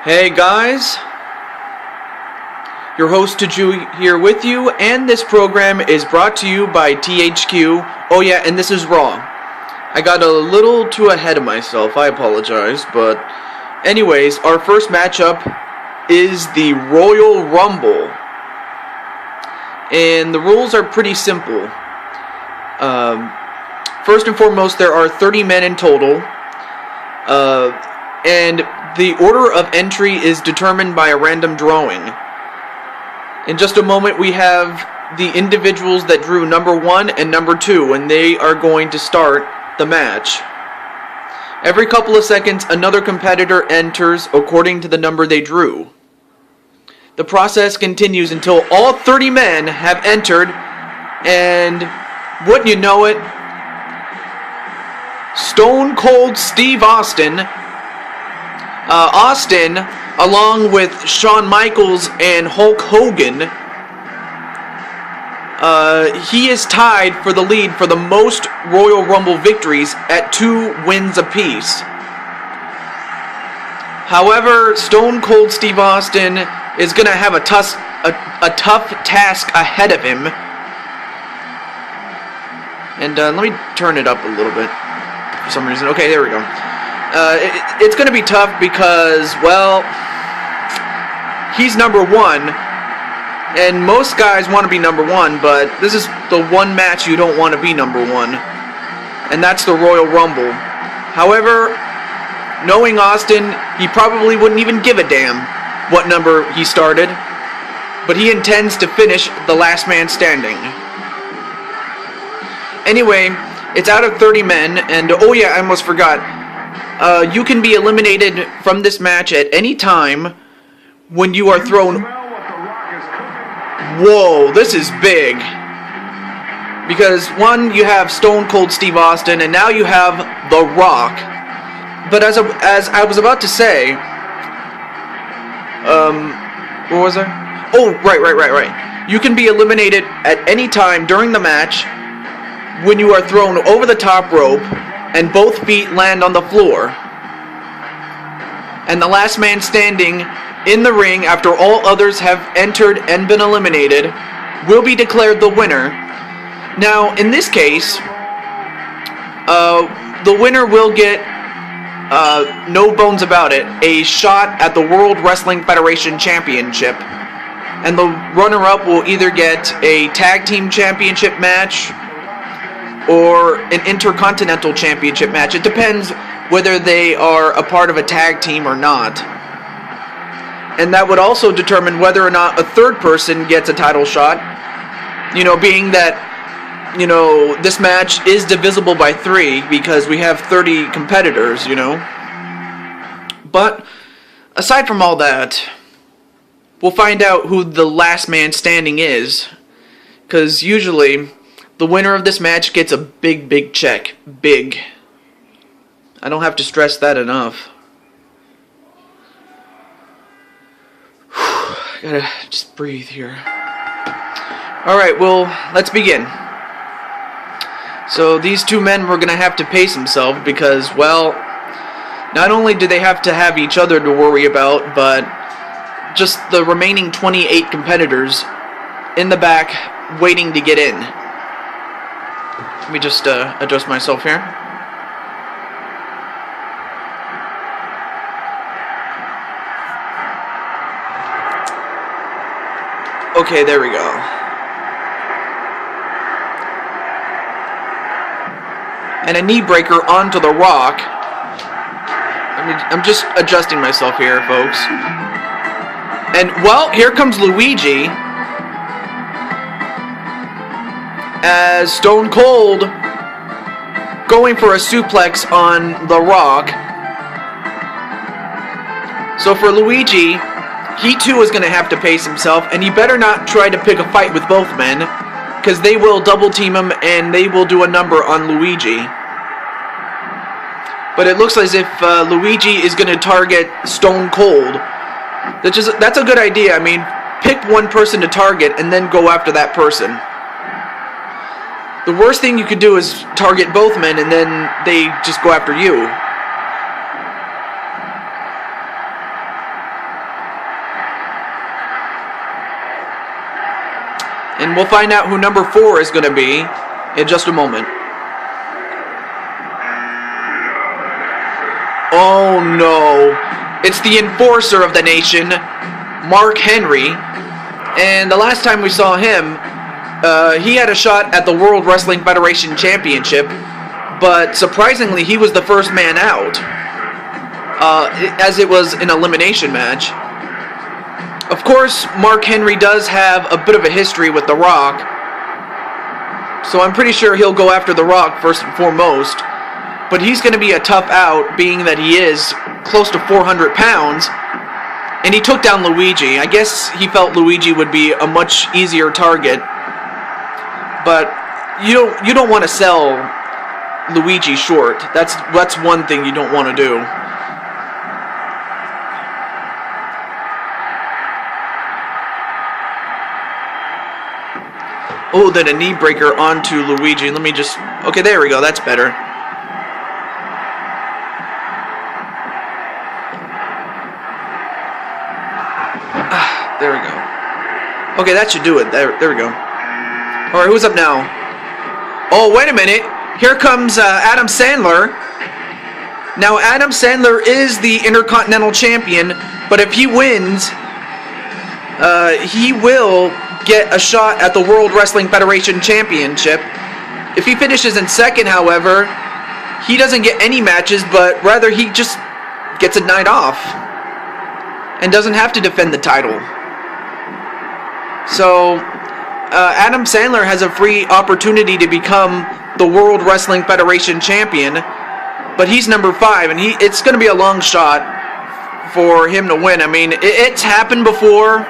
Hey guys, your host Taju here with you, and this program is brought to you by THQ. Oh yeah, and this is Raw. I got a little too ahead of myself, I apologize, but anyways, our first matchup is the Royal Rumble. And the rules are pretty simple. First and foremost, there are 30 men in total, and the order of entry is determined by a random drawing. In just a moment, we have the individuals that drew number 1 and number 2, and they are going to start the match. Every couple of seconds, another competitor enters according to the number they drew. The process continues until all 30 men have entered, and wouldn't you know it, Stone Cold Steve Austin, along with Shawn Michaels and Hulk Hogan, he is tied for the lead for the most Royal Rumble victories at 2 wins apiece. However, Stone Cold Steve Austin is going to have a tough task ahead of him. And let me turn it up a little bit for some reason. Okay, there we go. It's going to be tough because, well, he's number 1, and most guys want to be number 1, but this is the one match you don't want to be number 1, and that's the Royal Rumble. However, knowing Austin, he probably wouldn't even give a damn what number he started, but he intends to finish the last man standing. Anyway, it's out of 30 men, and oh yeah, I almost forgot. You can be eliminated from this match at any time when you are thrown... Whoa, this is big. Because, one, you have Stone Cold Steve Austin, and now you have The Rock. But as I was about to say... what was I? Oh, right. You can be eliminated at any time during the match when you are thrown over the top rope and both feet land on the floor. And the last man standing in the ring after all others have entered and been eliminated will be declared the winner. Now, in this case, the winner will get, no bones about it, a shot at the World Wrestling Federation Championship. And the runner-up will either get a tag team championship match or an Intercontinental Championship match. It depends whether they are a part of a tag team or not. And that would also determine whether or not a third person gets a title shot. You know, being that, you know, this match is divisible by 3 because we have 30 competitors, you know. But aside from all that, we'll find out who the last man standing is. Because usually the winner of this match gets a big check. Big. I don't have to stress that enough. Gotta just breathe here. Alright, well, let's begin. So these 2 men were gonna have to pace themselves because, well, not only do they have to have each other to worry about, but just the remaining 28 competitors in the back waiting to get in. Let me just adjust myself here. Okay, there we go. And a knee breaker onto The Rock. I'm just adjusting myself here, folks. And, well, here comes Luigi as Stone Cold going for a suplex on The Rock. So for Luigi, he too is going to have to pace himself, and he better not try to pick a fight with both men, because they will double team him and they will do a number on Luigi. But it looks as if Luigi is going to target Stone Cold. That's a good idea. I mean, pick one person to target and then go after that person. The worst thing you could do is target both men and then they just go after you. And we'll find out who number 4 is going to be in just a moment. Oh no. It's the enforcer of the nation, Mark Henry. And the last time we saw him, he had a shot at the World Wrestling Federation Championship, but surprisingly, he was the first man out, as it was an elimination match. Of course, Mark Henry does have a bit of a history with The Rock, so I'm pretty sure he'll go after The Rock first and foremost, but he's going to be a tough out, being that he is close to 400 pounds, and he took down Luigi. I guess he felt Luigi would be a much easier target, but you don't want to sell Luigi short. That's one thing you don't want to do. Oh, then a knee breaker onto Luigi. Let me just... Okay, there we go. That's better. There we go. Okay, that should do it. There we go. Alright, who's up now? Oh, wait a minute. Here comes Adam Sandler. Now, Adam Sandler is the Intercontinental Champion, but if he wins, he will get a shot at the World Wrestling Federation Championship. If he finishes in second, however, he doesn't get any matches, but rather he just gets a night off and doesn't have to defend the title. So, Adam Sandler has a free opportunity to become the World Wrestling Federation Champion, but he's number 5, and it's going to be a long shot for him to win. I mean, it's happened before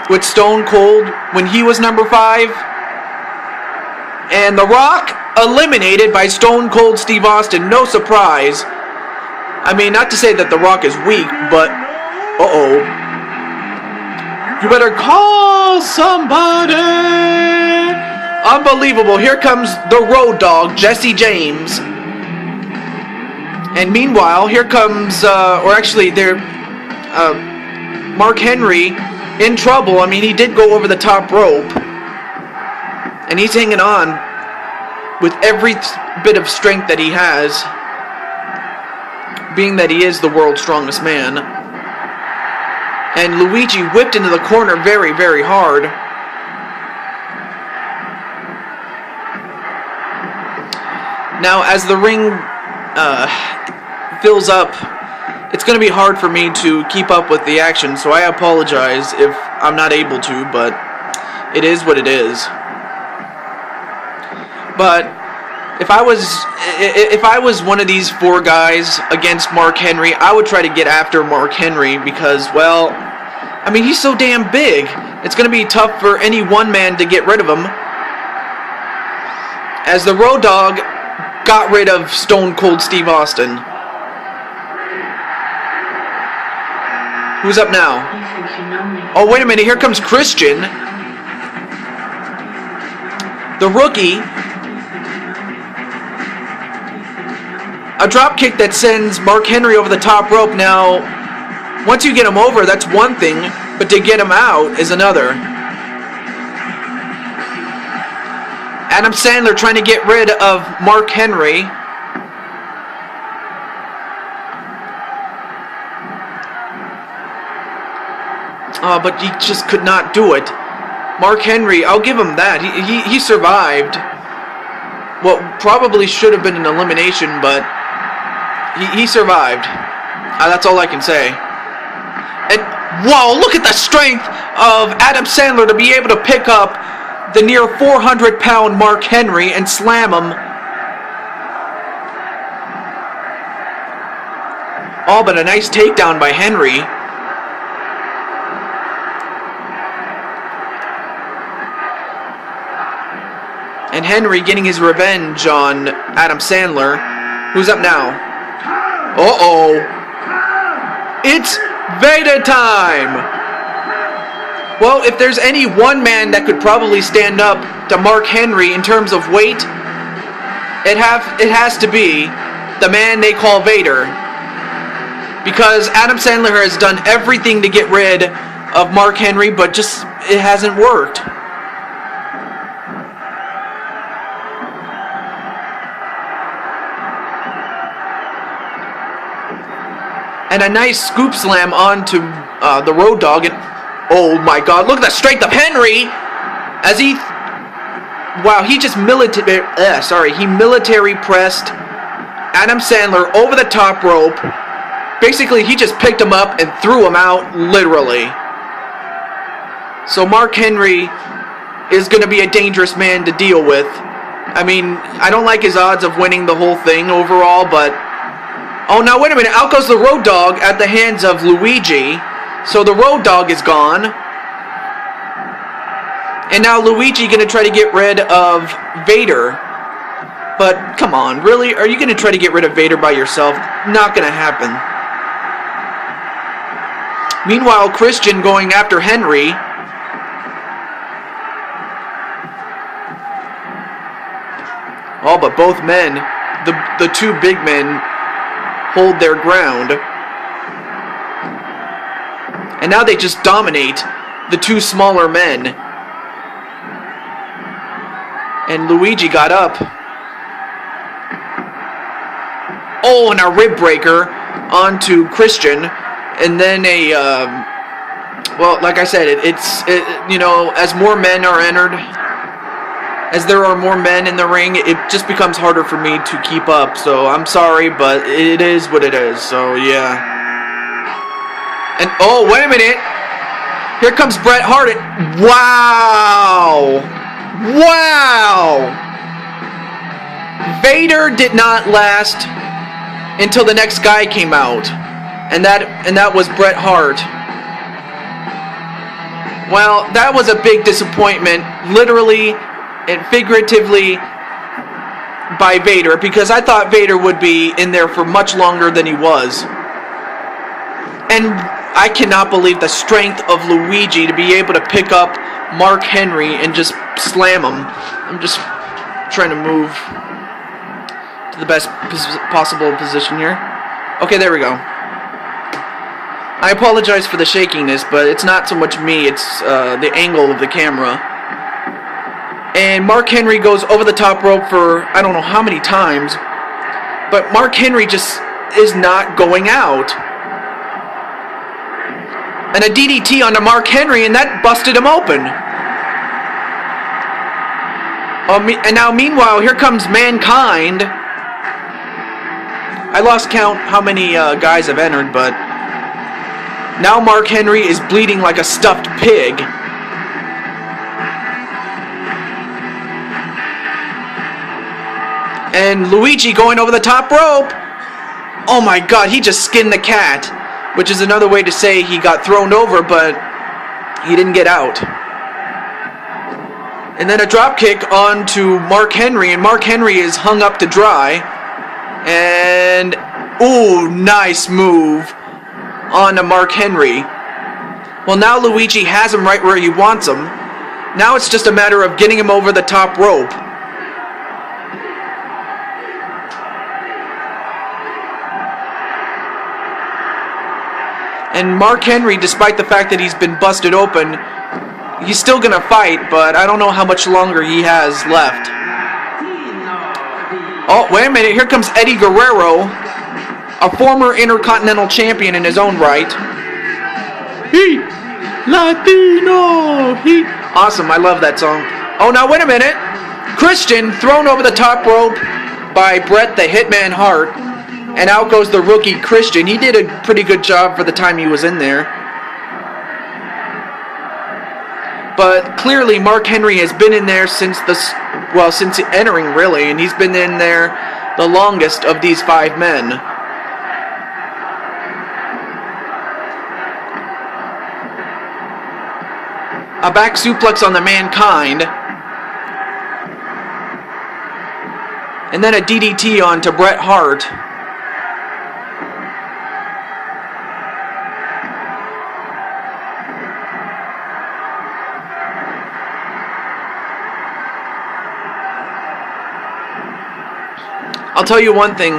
with Stone Cold when he was number 5, and The Rock eliminated by Stone Cold Steve Austin. No surprise. I mean, not to say that The Rock is weak, but uh-oh. You better call somebody. Unbelievable. Here comes the Road Dogg, Jesse James. And meanwhile, here comes, Mark Henry in trouble. I mean, he did go over the top rope. And he's hanging on with every bit of strength that he has, being that he is the world's strongest man. And Luigi whipped into the corner very, very hard. Now, as the ring fills up, it's going to be hard for me to keep up with the action, so I apologize if I'm not able to, but it is what it is. But if I was one of these 4 guys against Mark Henry, I would try to get after Mark Henry because, well, I mean, he's so damn big. It's going to be tough for any one man to get rid of him. As the Road Dogg got rid of Stone Cold Steve Austin. Who's up now? Oh, wait a minute. Here comes Christian, the rookie. A drop kick that sends Mark Henry over the top rope. Now, once you get him over, that's one thing, but to get him out is another. Adam Sandler trying to get rid of Mark Henry. But he just could not do it. Mark Henry, I'll give him that. He survived what probably should have been an elimination, but he survived. That's all I can say. And whoa, look at the strength of Adam Sandler to be able to pick up the near 400-pound Mark Henry and slam him. Oh, but a nice takedown by Henry. And Henry getting his revenge on Adam Sandler. Who's up now? Uh-oh. It's Vader time! Well, if there's any one man that could probably stand up to Mark Henry in terms of weight, it has to be the man they call Vader. Because Adam Sandler has done everything to get rid of Mark Henry, but just, it hasn't worked. And a nice scoop slam onto the Road Dogg. And oh my God, look at the strength of Henry as he... Wow, he just military pressed Adam Sandler over the top rope. Basically, he just picked him up and threw him out, literally. So Mark Henry is going to be a dangerous man to deal with. I mean, I don't like his odds of winning the whole thing overall, but... Oh, now wait a minute. Out goes the Road Dogg at the hands of Luigi. So the Road Dogg is gone. And now Luigi going to try to get rid of Vader. But, come on, really? Are you going to try to get rid of Vader by yourself? Not going to happen. Meanwhile, Christian going after Henry. Oh, but both men, the two big men, hold their ground. And now they just dominate the two smaller men. And Luigi got up. Oh, and a rib breaker onto Christian. And then a, well, like I said, you know, as more men are entered, as there are more men in the ring, it just becomes harder for me to keep up. So I'm sorry, but it is what it is. So yeah. And oh, wait a minute. Here comes Bret Hart. Wow. Wow. Vader did not last until the next guy came out. And that was Bret Hart. Well, that was a big disappointment, literally and figuratively, by Vader, because I thought Vader would be in there for much longer than he was. And I cannot believe the strength of Luigi to be able to pick up Mark Henry and just slam him. I'm just trying to move to the best possible position here. Okay, there we go. I apologize for the shakiness, but it's not so much me, it's the angle of the camera. And Mark Henry goes over the top rope for I don't know how many times, but Mark Henry just is not going out. And a DDT onto Mark Henry, and that busted him open. And now, meanwhile, here comes Mankind. I lost count how many guys have entered, but now Mark Henry is bleeding like a stuffed pig. And Luigi going over the top rope. Oh my God, he just skinned the cat. Which is another way to say he got thrown over, but he didn't get out. And then a drop kick onto Mark Henry, and Mark Henry is hung up to dry. And, ooh, nice move onto Mark Henry. Well, now Luigi has him right where he wants him. Now it's just a matter of getting him over the top rope. And Mark Henry, despite the fact that he's been busted open, he's still going to fight, but I don't know how much longer he has left. Oh, wait a minute. Here comes Eddie Guerrero, a former Intercontinental Champion in his own right. He Latino. He. Awesome. I love that song. Oh, now wait a minute. Christian thrown over the top rope by Bret the Hitman Hart. And out goes the rookie Christian. He did a pretty good job for the time he was in there. But clearly Mark Henry has been in there since since entering really, and he's been in there the longest of these five men. A back suplex on the Mankind. And then a DDT onto Bret Hart. I'll tell you one thing,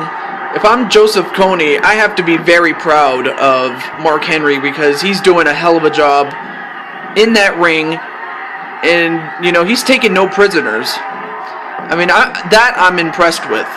if I'm Joseph Kony, I have to be very proud of Mark Henry because he's doing a hell of a job in that ring, and, you know, he's taking no prisoners. I mean, I'm impressed with.